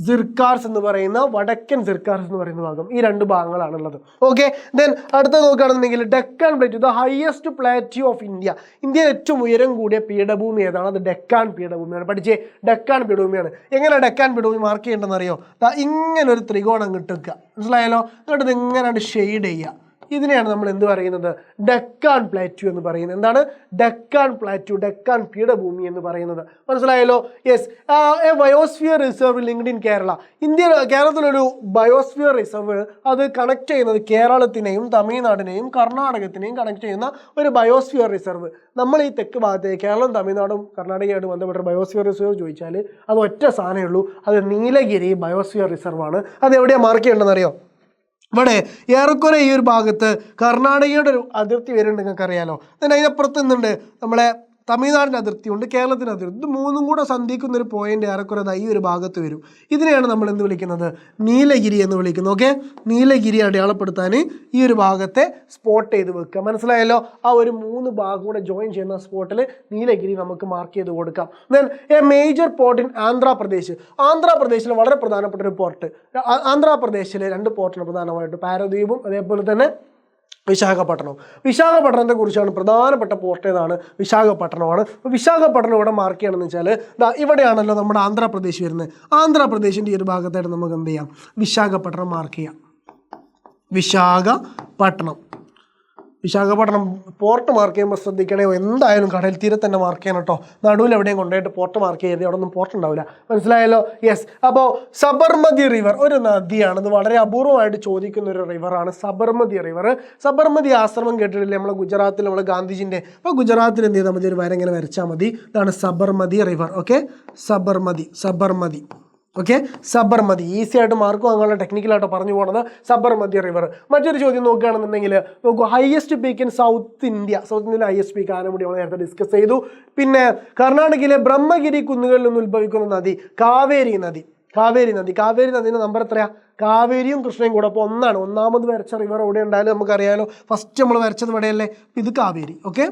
സിർക്കാർസ് എന്ന് പറയുന്ന വടക്കൻ സിർക്കാർസ് എന്ന് പറയുന്ന ഭാഗം. ഈ 2 ഭാഗങ്ങളാണുള്ളത്. ഓക്കെ, ദെൻ അടുത്ത നോക്കുകയാണെന്നുണ്ടെങ്കിൽ Deccan plateau, the highest plateau of India. ഇന്ത്യയിൽ ഏറ്റവും ഉയരം കൂടിയ പീഠഭൂമി ഏതാണ്? അത് ഡെക്കാൻ പീഠഭൂമിയാണ്. പഠിച്ചേ, ഡെക്കാൻ പീഠഭൂമിയാണ്. എങ്ങനെ ഡെക്കാൻ പീഠഭൂമി മാർക്ക് ചെയ്യേണ്ടതെന്ന് അറിയോ? ഇങ്ങനെ ഒരു ത്രികോണം കിട്ടുക, മനസ്സിലായാലോ? എന്നിട്ട് ഇത് ഇങ്ങനെ ഷെയ്ഡ് ചെയ്യുക. ഇതിനെയാണ് നമ്മൾ എന്ത് പറയുന്നത്? ഡെക്കാൻ പ്ലാറ്റ്യൂ എന്ന് പറയുന്നത്. എന്താണ്? ഡെക്കാൻ പ്ലാറ്റ്യൂ, ഡെക്കാൻ പീഠഭൂമി എന്ന് പറയുന്നത്. മനസ്സിലായല്ലോ? Yes. A biosphere reserve linked in Kerala. കേരളത്തിലൊരു ബയോസ്ഫിയർ റിസർവ്, അത് കണക്ട് ചെയ്യുന്നത് കേരളത്തിനെയും തമിഴ്നാടിനെയും കർണാടകത്തിനെയും കണക്ട് ചെയ്യുന്ന ഒരു ബയോസ്ഫിയർ റിസർവ്. നമ്മൾ ഈ തെക്ക് ഭാഗത്തെ കേരളം തമിഴ്നാടും കർണാടകയായിട്ട് ബന്ധപ്പെട്ട ബയോസ്ഫിയർ റിസർവ് ചോദിച്ചാൽ അത് ഒറ്റ സാധനമേ ഉള്ളൂ. അത് നീലഗിരി ബയോസ്ഫിയർ റിസർവാണ്. അത് എവിടെയാണ് മാർക്ക് ചെയ്യേണ്ടതെന്ന് അറിയോ? ഇവിടെ ഏറെക്കുറെ ഈ ഒരു ഭാഗത്ത് കർണാടകയുടെ ഒരു അതിർത്തി വരുന്നുണ്ട്, നിങ്ങൾക്ക് അറിയാലോ. then അതിനപ്പുറത്ത് നിന്നുണ്ട് നമ്മളെ തമിഴ്നാടിൻ്റെ അതിർത്തിയുണ്ട്, കേരളത്തിൻ്റെ അതിർത്തി. ഇത് മൂന്നും കൂടെ സന്ധിക്കുന്ന ഒരു പോയിന്റ് ഏറെക്കുറെ ഈ ഒരു ഭാഗത്ത് വരും. ഇതിനെയാണ് നമ്മൾ എന്ത് വിളിക്കുന്നത്? നീലഗിരി എന്ന് വിളിക്കുന്നത്. ഓക്കെ, നീലഗിരി അടയാളപ്പെടുത്താൻ ഈ ഒരു ഭാഗത്തെ സ്പോട്ട് ചെയ്ത് വെക്കുക. മനസ്സിലായല്ലോ? ആ ഒരു 3 ഭാഗം കൂടെ ജോയിൻ ചെയ്യുന്ന സ്പോട്ടിൽ നീലഗിരി നമുക്ക് മാർക്ക് ചെയ്ത് കൊടുക്കാം. Then A major port in Andhra Pradesh. ആന്ധ്രാപ്രദേശിൽ വളരെ പ്രധാനപ്പെട്ട ഒരു പോർട്ട്. ആന്ധ്രാപ്രദേശിലെ 2 പോർട്ടാണ് പ്രധാനമായിട്ട്, പാരദ്വീപും അതേപോലെ തന്നെ വിശാഖപട്ടണത്തെ കുറിച്ചാണ്. പ്രധാനപ്പെട്ട പോർട്ട് ഏതാണ്? വിശാഖപട്ടണമാണ്. വിശാഖപട്ടണം ഇവിടെ മാർക്ക് ചെയ്യണമെന്ന് വെച്ചാൽ ഇവിടെയാണല്ലോ നമ്മുടെ ആന്ധ്രാപ്രദേശ് വരുന്നത്. ആന്ധ്രാപ്രദേശിൻ്റെ ഈ ഒരു ഭാഗത്തായിട്ട് നമുക്ക് എന്ത് ചെയ്യാം? വിശാഖപട്ടണം മാർക്ക് ചെയ്യാം. വിശാഖപട്ടണം പോർട്ട് മാർക്ക് ചെയ്യുമ്പോൾ ശ്രദ്ധിക്കണേ, എന്തായാലും കടൽ തീരെ തന്നെ മാർക്ക് ചെയ്യണം കേട്ടോ. നടുവിൽ എവിടെയും കൊണ്ടുപോയിട്ട് പോർട്ട് മാർക്ക് ചെയ്ത് അവിടെ ഒന്നും പോർട്ട് ഉണ്ടാവില്ല. മനസ്സിലായല്ലോ? യെസ്. അപ്പോൾ സബർമതി റിവർ ഒരു നദിയാണ്. ഇത് വളരെ അപൂർവമായിട്ട് ചോദിക്കുന്ന ഒരു റിവറാണ് സബർമതി റിവർ. സബർമതി ആശ്രമം കേട്ടിട്ടില്ലേ നമ്മൾ ഗുജറാത്തിൽ, നമ്മൾ ഗാന്ധിജിൻ്റെ? അപ്പോൾ ഗുജറാത്തിൽ എന്ത് ചെയ്താൽ മതി? ഒരു വര ഇങ്ങനെ വരച്ചാൽ മതി. ഇതാണ് Sabarmati river. Okay, Sabarmati. Okay, Sabarmati. Easy ആയിട്ട് മാർക്ക് വാങ്ങാനുള്ള ടെക്നിക്കലായിട്ട് പറഞ്ഞു പോകുന്നത് സബർമതി റിവർ. മറ്റൊരു ചോദ്യം നോക്കുകയാണെന്നുണ്ടെങ്കിൽ നോക്കൂ, ഹയസ്റ്റ് പീക്ക് ഇൻ സൗത്ത് ഇന്ത്യയിലെ ഹയസ്റ്റ് പീക്ക് ആനമുടി നമ്മൾ നേരത്തെ ഡിസ്കസ് ചെയ്തു. പിന്നെ കർണാടകയിലെ ബ്രഹ്മഗിരി കുന്നുകളിൽ നിന്ന് ഉത്ഭവിക്കുന്ന നദി കാവേരി നദി. കാവേരി നദീൻ്റെ നമ്പർ എത്രയാ? കാവേരിയും കൃഷ്ണയും കൂടെ അപ്പോൾ ഒന്നാണ്. ഒന്നാമത് വരച്ച റിവർ എവിടെ ഉണ്ടായാലും നമുക്കറിയാലോ. ഫസ്റ്റ് നമ്മൾ വരച്ചത് ഇവിടെയല്ലേ, ഇത് കാവേരി. ഓക്കെ,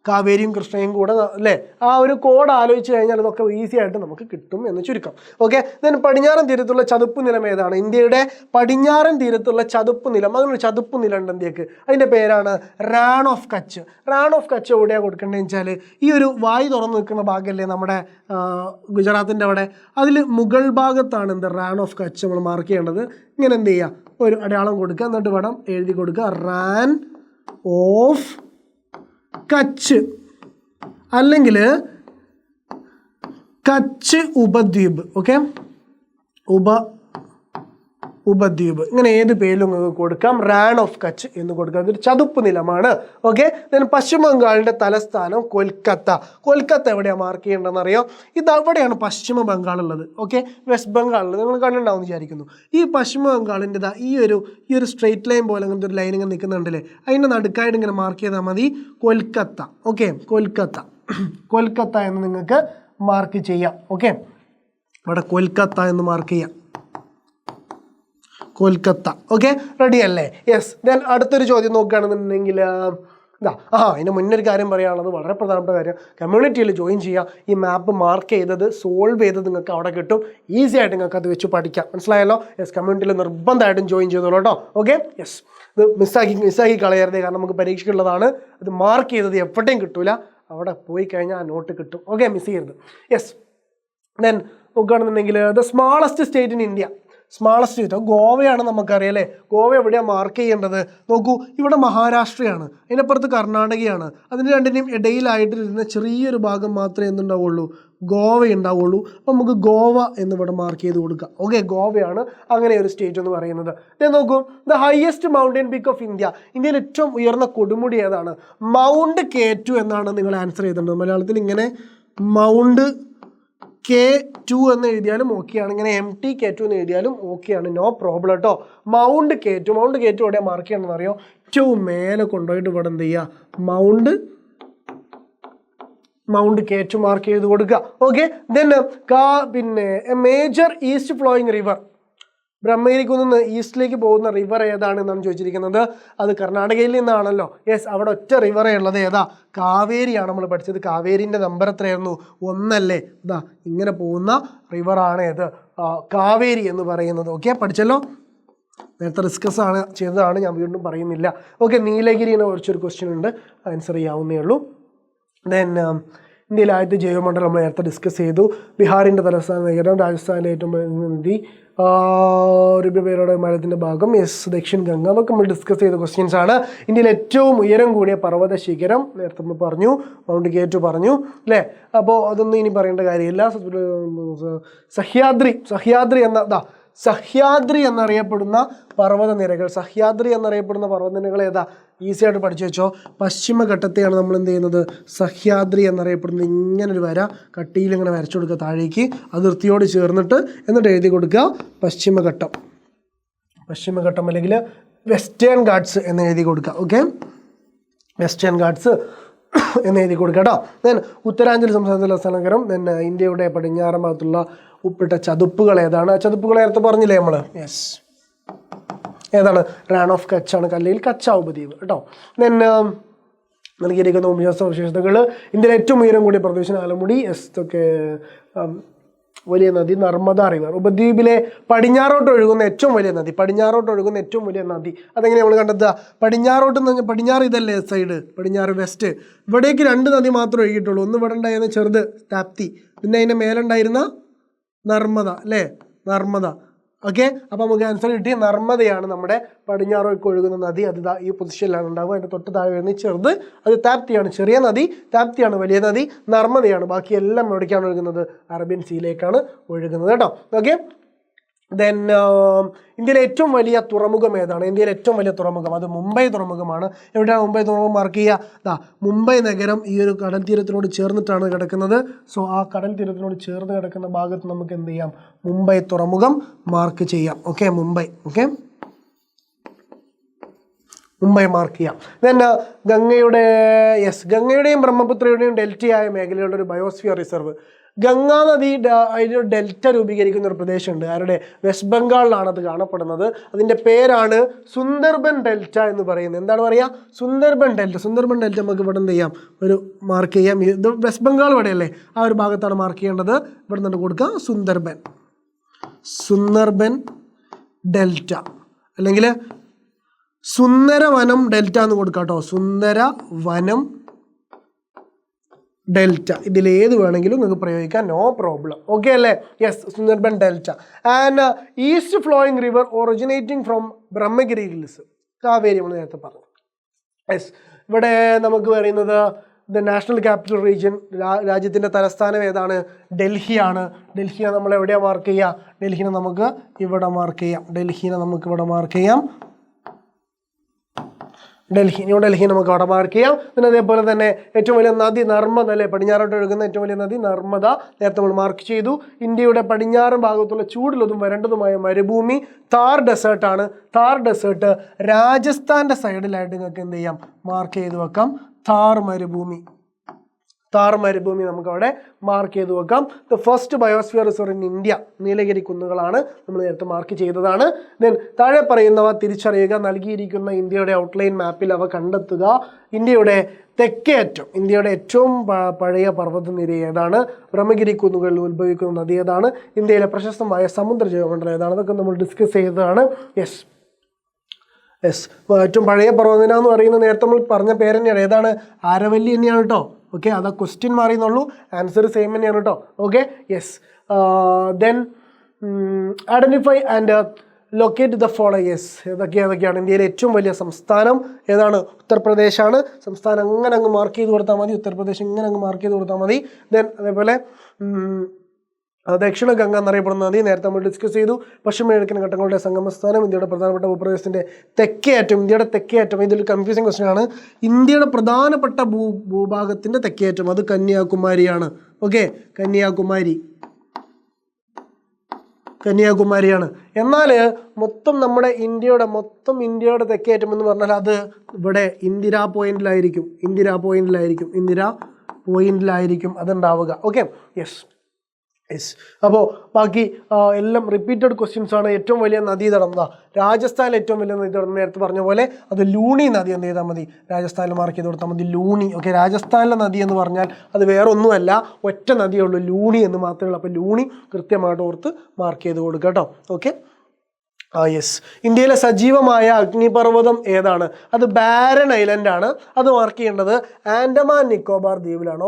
കാവേരിയും കൃഷ്ണയും കൂടെ അല്ലേ, ആ ഒരു കോഡ് ആലോചിച്ച് കഴിഞ്ഞാൽ ഇതൊക്കെ ഈസി ആയിട്ട് നമുക്ക് കിട്ടും എന്ന് ചുരുക്കം. ഓക്കെ, ദെൻ പടിഞ്ഞാറൻ തീരത്തുള്ള ചതുപ്പ് നിലം ഏതാണ്? ഇന്ത്യയുടെ പടിഞ്ഞാറൻ തീരത്തുള്ള ചതുപ്പ് നിലം, അങ്ങനെ ഒരു ചതുപ്പ് നിലം ഉണ്ട് ഇന്ത്യക്ക്. അതിൻ്റെ പേരാണ് റാൺ ഓഫ് കച്ച്. റാൺ ഓഫ് കച്ച് എവിടെയാണ് കൊടുക്കേണ്ടതെന്ന് വെച്ചാൽ ഈ ഒരു വായു തുറന്നു നിൽക്കുന്ന ഭാഗമല്ലേ നമ്മുടെ ഗുജറാത്തിൻ്റെ അവിടെ, അതിൽ മുകൾ ഭാഗത്താണ് എന്ത് റാൺ ഓഫ് കച്ച് നമ്മൾ മാർക്ക് ചെയ്യേണ്ടത്. ഇങ്ങനെ എന്ത് ചെയ്യുക, ഒരു അടയാളം കൊടുക്കുക, എന്നിട്ട് വേണം എഴുതി കൊടുക്കുക റാൻ ഓഫ് കച്ച്, അല്ലെങ്കിൽ കച്ച് ഉപദ്വീപ്. ഓക്കെ, ഉപദ്വീപ്, ഇങ്ങനെ ഏത് പേരിലും നിങ്ങൾക്ക് കൊടുക്കാം. റാൺ ഓഫ് കച്ച് എന്ന് കൊടുക്കാം. ഇതൊരു ചതുപ്പ് നിലമാണ്. ഓക്കെ, ദെൻ പശ്ചിമ ബംഗാളിൻ്റെ തലസ്ഥാനം കൊൽക്കത്ത. കൊൽക്കത്ത എവിടെയാണ് മാർക്ക് ചെയ്യേണ്ടതെന്ന് അറിയാം? ഇത് അവിടെയാണ് പശ്ചിമ ബംഗാൾ ഉള്ളത്. ഓക്കെ, വെസ്റ്റ് ബംഗാളിൽ നിങ്ങൾ കണ്ടിട്ടുണ്ടാവും വിചാരിക്കുന്നു. ഈ പശ്ചിമ ബംഗാളിൻ്റെ ഈ ഒരു സ്ട്രെയിറ്റ് ലൈൻ പോലെ അങ്ങനത്തെ ഒരു ലൈൻ ഇങ്ങനെ നിൽക്കുന്നുണ്ടല്ലേ, അതിൻ്റെ നടുക്കായിട്ട് ഇങ്ങനെ മാർക്ക് ചെയ്താൽ മതി കൊൽക്കത്ത. ഓക്കെ, കൊൽക്കത്ത എന്ന് നിങ്ങൾക്ക് മാർക്ക് ചെയ്യാം. ഓക്കെ, ഇവിടെ കൊൽക്കത്ത എന്ന് മാർക്ക് ചെയ്യാം, കൊൽക്കത്ത. ഓക്കെ, റെഡി അല്ലേ? യെസ്. ദെൻ അടുത്തൊരു ചോദ്യം നോക്കുകയാണെന്നുണ്ടെങ്കിൽ അതിന് മുന്നൊരു കാര്യം പറയാനുള്ളത്, വളരെ പ്രധാനപ്പെട്ട കാര്യം, കമ്മ്യൂണിറ്റിയിൽ ജോയിൻ ചെയ്യുക. ഈ മാപ്പ് മാർക്ക് ചെയ്തത് സോൾവ് ചെയ്തത് നിങ്ങൾക്ക് അവിടെ കിട്ടും. ഈസി ആയിട്ട് നിങ്ങൾക്ക് അത് വെച്ച് പഠിക്കാം. മനസ്സിലായല്ലോ? യെസ്, കമ്മ്യൂണിറ്റിയിൽ നിർബന്ധമായിട്ടും ജോയിൻ ചെയ്തോളൂ കേട്ടോ. Okay, yes. ഇത് മിസ്സാക്കി കളയരുത്, കാരണം നമുക്ക് പരീക്ഷയ്ക്കുള്ളതാണ്. അത് മാർക്ക് ചെയ്തത് എവിടെയും കിട്ടൂല, അവിടെ പോയി കഴിഞ്ഞാൽ ആ നോട്ട് കിട്ടും. ഓക്കെ, മിസ് ചെയ്യരുത്. യെസ്. ദെൻ നോക്കുകയാണെന്നുണ്ടെങ്കിൽ the smallest state in India. Smallest state ഗോവയാണ്, നമുക്കറിയാം അല്ലേ. ഗോവ എവിടെയാണ് മാർക്ക് ചെയ്യേണ്ടത്? നോക്കൂ, ഇവിടെ മഹാരാഷ്ട്രയാണ്, അതിനപ്പുറത്ത് കർണാടകയാണ്. അതിന് രണ്ടിനും ഇടയിലായിട്ടിരുന്ന ചെറിയൊരു ഭാഗം മാത്രമേ എന്തുണ്ടാവുള്ളൂ? ഗോവ ഉണ്ടാവുള്ളൂ. അപ്പോൾ നമുക്ക് ഗോവ എന്നിവിടെ മാർക്ക് ചെയ്ത് കൊടുക്കാം. ഓക്കെ, ഗോവയാണ് അങ്ങനെ ഒരു സ്റ്റേറ്റ് എന്ന് പറയുന്നത്. ഞാൻ നോക്കൂ, the highest mountain peak of India. ഇന്ത്യയിൽ ഏറ്റവും ഉയർന്ന കൊടുമുടി ഏതാണ്? മൗണ്ട് K2 എന്നാണ് നിങ്ങൾ ആൻസർ ചെയ്തിട്ടുള്ളത്. മലയാളത്തിൽ ഇങ്ങനെ മൗണ്ട് K2 എന്ന് എഴുതിയാലും ഓക്കെയാണ്, ഇങ്ങനെ MT K2 എന്ന് എഴുതിയാലും ഓക്കെയാണ്, നോ പ്രോബ്ലം കേട്ടോ. മൗണ്ട് K2 എവിടെയാണ് മാർക്ക് ചെയ്യണമെന്ന് അറിയോ? ഏറ്റവും മേലെ കൊണ്ടുപോയിട്ട് ഇവിടെ എന്ത് ചെയ്യുക, മൗണ്ട് K2 മാർക്ക് ചെയ്ത് കൊടുക്കുക. ഓക്കെ, ദെൻ പിന്നെ മേജർ ഈസ്റ്റ് ഫ്ലോയിങ് റിവർ, ബ്രഹ്മഗിരിക്ക് നിന്ന് ഈസ്റ്റിലേക്ക് പോകുന്ന റിവർ ഏതാണെന്നാണ് ചോദിച്ചിരിക്കുന്നത്. അത് കർണാടകയിൽ നിന്നാണല്ലോ. യെസ്, അവിടെ ഒറ്റ റിവറേ ഉള്ളത്. ഏതാ? കാവേരിയാണ് നമ്മൾ പഠിച്ചത്. കാവേരിൻ്റെ നമ്പർ എത്രയായിരുന്നു? 1 അല്ലേ? ഇങ്ങനെ പോകുന്ന റിവറാണ് ഏത്? കാവേരി എന്ന് പറയുന്നത്. ഓക്കെ, പഠിച്ചല്ലോ, നേരത്തെ ഡിസ്കസ് ചെയ്തതാണ്, ഞാൻ വീണ്ടും പറയുന്നില്ല. ഓക്കെ, നീലഗിരിനെ കുറിച്ചൊരു ക്വസ്റ്റ്യൻ ഉണ്ട്, ആൻസർ ചെയ്യാവുന്നേ ഉള്ളൂ. ദെൻ ഇന്ത്യയിലെ ആദ്യത്തെ ജൈവമണ്ഡലം നമ്മൾ നേരത്തെ ഡിസ്കസ് ചെയ്തു. ബീഹാറിൻ്റെ തലസ്ഥാന നഗരം, രാജസ്ഥാനിലെ ഏറ്റവും നദി, പേരുടെ മരത്തിൻ്റെ ഭാഗം, യെസ്, ദക്ഷിൺ ഗംഗ, അതൊക്കെ നമ്മൾ ഡിസ്കസ് ചെയ്ത ക്വസ്റ്റ്യൻസ് ആണ്. ഇന്ത്യയിൽ ഏറ്റവും ഉയരം കൂടിയ പർവ്വത ശിഖരം നേരത്തെ നമ്മൾ പറഞ്ഞു, മൗണ്ട് K2 പറഞ്ഞു അല്ലേ. അപ്പോൾ അതൊന്നും ഇനി പറയേണ്ട കാര്യമില്ല. സഹ്യാദ്രി എന്നറിയപ്പെടുന്ന പർവ്വതനിരകൾ, ഏതാ? ഈസി ആയിട്ട് പഠിച്ചു വെച്ചോ. പശ്ചിമഘട്ടത്തെയാണ് നമ്മൾ എന്ത് ചെയ്യുന്നത്? സഹ്യാദ്രി എന്നറിയപ്പെടുന്നത്. ഇങ്ങനൊരു വര കട്ടിയിൽ ഇങ്ങനെ വരച്ചു കൊടുക്കുക താഴേക്ക്, അതിർത്തിയോട് ചേർന്നിട്ട്, എന്നിട്ട് എഴുതി കൊടുക്കുക പശ്ചിമഘട്ടം അല്ലെങ്കിൽ വെസ്റ്റേൺ ഗാട്സ് എന്ന് എഴുതി കൊടുക്കുക. ഓക്കെ, വെസ്റ്റേൺ ഗാട്സ് എന്ന് എഴുതി കൊടുക്കുക കേട്ടോ. ദെൻ ഉത്തരാഞ്ചൽ സംസ്ഥാനത്തിലെ നഗരം. ദെൻ ഇന്ത്യയുടെ പടിഞ്ഞാറൻ ഭാഗത്തുള്ള ഉപ്പിട്ട ചതുപ്പുകൾ ഏതാണ്? ചതുപ്പുകൾ നേരത്തെ പറഞ്ഞില്ലേ നമ്മൾ? യെസ്, ഏതാണ്? റാൺ ഓഫ് കച്ച് ആണ്, അല്ലെങ്കിൽ കച്ച ഉപദ്വീപ് കേട്ടോ. ദെൻ നൽകിയിരിക്കുന്ന സവിശേഷതകൾ, ഇന്ത്യയിലെ ഏറ്റവും ഉയരം കൂടിയ പ്രദേശം ആലമുടി. യെസ്, ഇതൊക്കെ വലിയ നദി നർമ്മദ റിവർ. ഉപദ്വീപിലെ പടിഞ്ഞാറോട്ട് ഒഴുകുന്ന ഏറ്റവും വലിയ നദി, അതെങ്ങനെ നമ്മൾ കണ്ടെത്തുക? പടിഞ്ഞാറോട്ട് എന്ന് പറഞ്ഞാൽ പടിഞ്ഞാറ് ഇതല്ലേ സൈഡ്, പടിഞ്ഞാറ് വെസ്റ്റ്. ഇവിടേക്ക് 2 നദി മാത്രമേ ഒഴുകിയിട്ടുള്ളൂ. ഒന്ന് ഇവിടെ ഉണ്ടായിരുന്ന ചെറുത് താപ്തി, പിന്നെ അതിൻ്റെ മേലുണ്ടായിരുന്ന നർമ്മദ അല്ലേ, നർമ്മദ. ഓക്കെ, അപ്പോൾ നമുക്ക് ആൻസർ കിട്ടി. നർമ്മദയാണ് നമ്മുടെ പടിഞ്ഞാറോട്ട് ഒഴുകുന്ന നദി. അത് ഈ പൊസിഷനിലാണ് ഉണ്ടാവുക. അതിൻ്റെ തൊട്ട് താഴെ വരുന്ന ചെറുത് അത് താപ്തിയാണ്, ചെറിയ നദി. താപ്തിയാണ് വലിയ നദി. നർമ്മദയാണ് ബാക്കി എല്ലാം എവിടേക്കാണ് ഒഴുകുന്നത്? അറേബ്യൻ സീയിലേക്കാണ് ഒഴുകുന്നത് കേട്ടോ. ഓക്കെ, ദെൻ ഇന്ത്യയിലെ ഏറ്റവും വലിയ തുറമുഖം ഏതാണ്? ഇന്ത്യയിലെ ഏറ്റവും വലിയ തുറമുഖം അത് മുംബൈ തുറമുഖമാണ്. എവിടെയാണ് മുംബൈ തുറമുഖം മാർക്ക് ചെയ്യുക? മുംബൈ നഗരം ഈ ഒരു കടൽ തീരത്തിനോട് ചേർന്നിട്ടാണ് കിടക്കുന്നത്. സോ ആ കടൽ തീരത്തിനോട് ചേർന്ന് കിടക്കുന്ന ഭാഗത്ത് നമുക്ക് എന്ത് ചെയ്യാം? മുംബൈ തുറമുഖം മാർക്ക് ചെയ്യാം. ഓക്കെ, മുംബൈ മാർക്ക് ചെയ്യാം. ദെൻ ഗംഗയുടെയും ബ്രഹ്മപുത്രയുടെയും ഡെൽറ്റയായ മേഖലയുള്ള ഒരു ബയോസ്ഫിയർ റിസർവ്. ഗംഗാ നദി അതിൻ്റെ ഡെൽറ്റ രൂപീകരിക്കുന്ന ഒരു പ്രദേശമുണ്ട്. ആരുടെ? വെസ്റ്റ് ബംഗാളിലാണ് അത് കാണപ്പെടുന്നത്. അതിൻ്റെ പേരാണ് സുന്ദർബൻ ഡെൽറ്റ എന്ന് പറയുന്നത്. എന്താണ് പറയുക? സുന്ദർബൻ ഡെൽറ്റ. സുന്ദർബൻ ഡെൽറ്റ നമുക്ക് ഇവിടെ എന്ത് ചെയ്യാം? ഒരു മാർക്ക് ചെയ്യാം. ഇത് വെസ്റ്റ് ബംഗാൾ ഇവിടെയല്ലേ, ആ ഒരു ഭാഗത്താണ് മാർക്ക് ചെയ്യേണ്ടത്. ഇവിടെ നിന്ന് കൊടുക്കുക സുന്ദർബൻ ഡെൽറ്റ, അല്ലെങ്കിൽ സുന്ദരവനം ഡെൽറ്റ എന്ന് കൊടുക്കാം കേട്ടോ. സുന്ദരവനം ഡെൽറ്റ, ഇതിലേത് വേണമെങ്കിലും നിങ്ങൾക്ക് പ്രയോഗിക്കാം, നോ പ്രോബ്ലം. ഓക്കെ അല്ലേ? Yes, Sundarban delta. And east flowing river originating from Brahmagiri hills, Kaveri നമ്മൾ നേരത്തെ പറഞ്ഞു. യെസ്, ഇവിടെ നമുക്ക് പറയുന്നത് ദ നാഷണൽ ക്യാപിറ്റൽ റീജിയൻ, രാജ്യത്തിൻ്റെ തലസ്ഥാനം ഏതാണ്? ഡൽഹിയാണ്. ഡൽഹിയെ നമ്മൾ എവിടെയാണ് മാർക്ക് ചെയ്യുക? ഡൽഹിനെ നമുക്ക് ഇവിടെ മാർക്ക് ചെയ്യാം. ന്യൂഡൽഹി നമുക്ക് അവിടെ മാർക്ക് ചെയ്യാം. പിന്നെ അതേപോലെ തന്നെ ഏറ്റവും വലിയ നദി നർമ്മദ അല്ലേ, പടിഞ്ഞാറോട്ട് ഒഴുകുന്ന ഏറ്റവും വലിയ നദി നർമ്മദ, നേരത്തെ നമ്മൾ മാർക്ക് ചെയ്തു. ഇന്ത്യയുടെ പടിഞ്ഞാറൻ ഭാഗത്തുള്ള ചൂടുള്ളതും വരണ്ടതുമായ മരുഭൂമി താർ ഡെസേർട്ടാണ്. താർ ഡെസേർട്ട് രാജസ്ഥാൻ്റെ സൈഡിലായിട്ട് നിങ്ങൾക്ക് എന്ത് ചെയ്യാം? മാർക്ക് ചെയ്ത് വെക്കാം. താർ മരുഭൂമി നമുക്ക് അവിടെ മാർക്ക് ചെയ്ത് വെക്കാം. The first biosphere reserve in India Nilgiri കുന്നുകളാണ്, നമ്മൾ നേരത്തെ മാർക്ക് ചെയ്തതാണ്. ദെൻ താഴെ പറയുന്നവ തിരിച്ചറിയുക. നൽകിയിരിക്കുന്ന ഇന്ത്യയുടെ ഔട്ട്ലൈൻ മാപ്പിൽ അവ കണ്ടെത്തുക. ഇന്ത്യയുടെ തെക്കേ അറ്റം, ഇന്ത്യയുടെ ഏറ്റവും പഴയ പർവ്വതനിര ഏതാണ്? ബ്രഹ്മഗിരി കുന്നുകളിൽ ഉത്ഭവിക്കുന്ന നദി ഏതാണ്? ഇന്ത്യയിലെ പ്രശസ്തമായ സമുദ്ര ജൈവമണ്ഡലം ഏതാണ്? അതൊക്കെ നമ്മൾ ഡിസ്കസ് ചെയ്തതാണ്. യെസ്, ഏറ്റവും പഴയ പർവ്വതനിര എന്ന് പറയുന്നത് നേരത്തെ നമ്മൾ പറഞ്ഞ പേര് തന്നെയാണ്. ഏതാണ്? ആരവല്ലി തന്നെയാണ് കേട്ടോ. ഓക്കെ, അതാ ക്വസ്റ്റ്യൻ മാറിയെന്നുള്ളൂ, ആൻസർ സെയിം തന്നെയാണ് കേട്ടോ. Okay, yes. Then identify and locate the following. Yes, ഏതൊക്കെയാണ്? ഇന്ത്യയിലെ ഏറ്റവും വലിയ സംസ്ഥാനം ഏതാണ്? ഉത്തർപ്രദേശാണ്. സംസ്ഥാനം അങ്ങനെ അങ്ങ് മാർക്ക് ചെയ്ത് കൊടുത്താൽ മതി. ഉത്തർപ്രദേശ് ഇങ്ങനെ അങ്ങ് മാർക്ക് ചെയ്ത് കൊടുത്താൽ മതി. ദെൻ അതേപോലെ ദക്ഷിണ ഗംഗ എന്നറിയപ്പെടുന്ന നദി നേരത്തെ നമ്മൾ ഡിസ്കസ് ചെയ്തു. പശ്ചിമ കിഴക്കൻ ഘട്ടങ്ങളുടെ സംഗമസ്ഥാനം, ഇന്ത്യയുടെ പ്രധാനപ്പെട്ട ഭൂപ്രദേശത്തിൻ്റെ തെക്കേ അറ്റം. ഇന്ത്യയുടെ തെക്കേ അറ്റം ഇതൊരു കൺഫ്യൂസിങ് ക്വസ്റ്റ്യൻ ആണ്. ഇന്ത്യയുടെ പ്രധാനപ്പെട്ട ഭൂഭാഗത്തിൻ്റെ തെക്കേ അറ്റം അത് കന്യാകുമാരിയാണ്. ഓക്കെ, കന്യാകുമാരിയാണ്. എന്നാൽ മൊത്തം നമ്മുടെ ഇന്ത്യയുടെ തെക്കേ അറ്റം എന്ന് പറഞ്ഞാൽ അത് ഇവിടെ ഇന്ദിരാ പോയിന്റിലായിരിക്കും അതുണ്ടാവുക. Okay, yes. അപ്പോൾ ബാക്കി എല്ലാം റിപ്പീറ്റഡ് ക്വസ്റ്റ്യൻസ് ആണ്. ഏറ്റവും വലിയ നദീതടം രാജസ്ഥാനിലെ ഏറ്റവും വലിയ നദീതടം നേരത്തെ പറഞ്ഞ പോലെ അത് ലൂണി നദി എന്ത് ചെയ്താൽ മതി? രാജസ്ഥാനിൽ മാർക്ക് ചെയ്ത് കൊടുത്താൽ മതി. ലൂണി. ഓക്കെ, രാജസ്ഥാനിലെ നദി എന്ന് പറഞ്ഞാൽ അത് വേറെ ഒന്നുമല്ല, ഒറ്റ നദിയേ ഉള്ളൂ, ലൂണി എന്ന് മാത്രമേ ഉള്ളൂ. അപ്പോൾ ലൂണി കൃത്യമായിട്ട് ഓർത്ത് മാർക്ക് ചെയ്ത് കൊടുക്കുക കേട്ടോ. Okay, yes. ഇന്ത്യയിലെ സജീവമായ അഗ്നിപർവ്വതം ഏതാണ്? അത് ബാരൻ ഐലൻഡ് ആണ്. അത് മാർക്ക് ചെയ്യേണ്ടത് ആൻഡമാൻ നിക്കോബാർ ദ്വീപിലാണ്.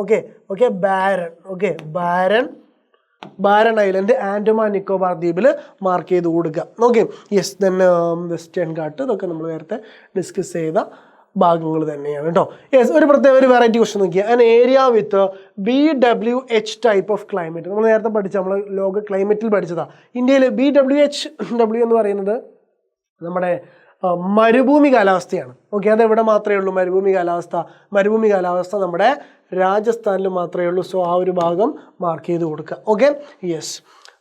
ബാരൻ ഐലൻഡ് ആൻഡമാൻ നിക്കോബാർ ദ്വീപിൽ മാർക്ക് ചെയ്ത് കൊടുക്കുക. Okay, yes. Then western ghat, ഇതൊക്കെ നമ്മൾ നേരത്തെ ഡിസ്കസ് ചെയ്ത ഭാഗങ്ങൾ തന്നെയാണ് കേട്ടോ. യെസ്, ഒരു വെറൈറ്റി ക്വസ്റ്റ്യൻ നോക്കിയാൽ an area with BWH type of climate. നമ്മൾ നേരത്തെ നമ്മൾ ലോക ക്ലൈമറ്റിൽ പഠിച്ചതാണ്. ഇന്ത്യയിൽ BWH എന്ന് പറയുന്നത് നമ്മുടെ മരുഭൂമി കാലാവസ്ഥയാണ്. ഓക്കെ, അതെവിടെ മാത്രമേ ഉള്ളൂ? മരുഭൂമി കാലാവസ്ഥ നമ്മുടെ രാജസ്ഥാനിൽ മാത്രമേ ഉള്ളൂ. സോ ആ ഒരു ഭാഗം മാർക്ക് ചെയ്ത് കൊടുക്കുക. Okay, yes.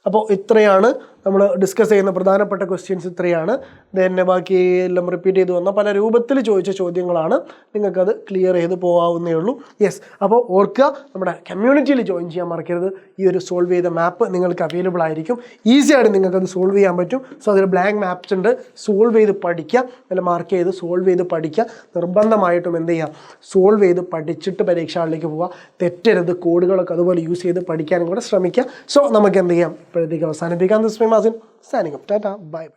അപ്പോൾ ഇത്രയാണ് നമ്മൾ ഡിസ്കസ് ചെയ്യുന്ന പ്രധാനപ്പെട്ട ക്വസ്റ്റ്യൻസ് ഇത്രയാണ്. തന്നെ ബാക്കി എല്ലാം റിപ്പീറ്റ് ചെയ്ത് വന്ന പല രൂപത്തിൽ ചോദിച്ച ചോദ്യങ്ങളാണ്. നിങ്ങൾക്കത് ക്ലിയർ ചെയ്ത് പോകാവുന്നേ ഉള്ളൂ. യെസ്, അപ്പോൾ ഓർക്കുക, നമ്മുടെ കമ്മ്യൂണിറ്റിയിൽ ജോയിൻ ചെയ്യാൻ മറക്കരുത്. ഈ ഒരു സോൾവ് ചെയ്ത മാപ്പ് നിങ്ങൾക്ക് അവൈലബിൾ ആയിരിക്കും. ഈസി ആയിട്ട് നിങ്ങൾക്കത് സോൾവ് ചെയ്യാൻ പറ്റും. സോ അതിൽ ബ്ലാങ്ക് മാപ്സ് ഉണ്ട്, സോൾവ് ചെയ്ത് പഠിക്കുക. അതിൽ മാർക്ക് ചെയ്ത് സോൾവ് ചെയ്ത് പഠിക്കുക. നിർബന്ധമായിട്ടും എന്ത് ചെയ്യുക? സോൾവ് ചെയ്ത് പഠിച്ചിട്ട് പരീക്ഷകളിലേക്ക് പോവുക. തെറ്റരുത്. കോഡുകളൊക്കെ അതുപോലെ യൂസ് ചെയ്ത് പഠിക്കാനും കൂടെ ശ്രമിക്കുക. സോ നമുക്ക് എന്ത് ചെയ്യാം? ഇപ്പോഴത്തേക്ക് അവസാനിപ്പിക്കാം. Mazin signing off. Tata. Bye.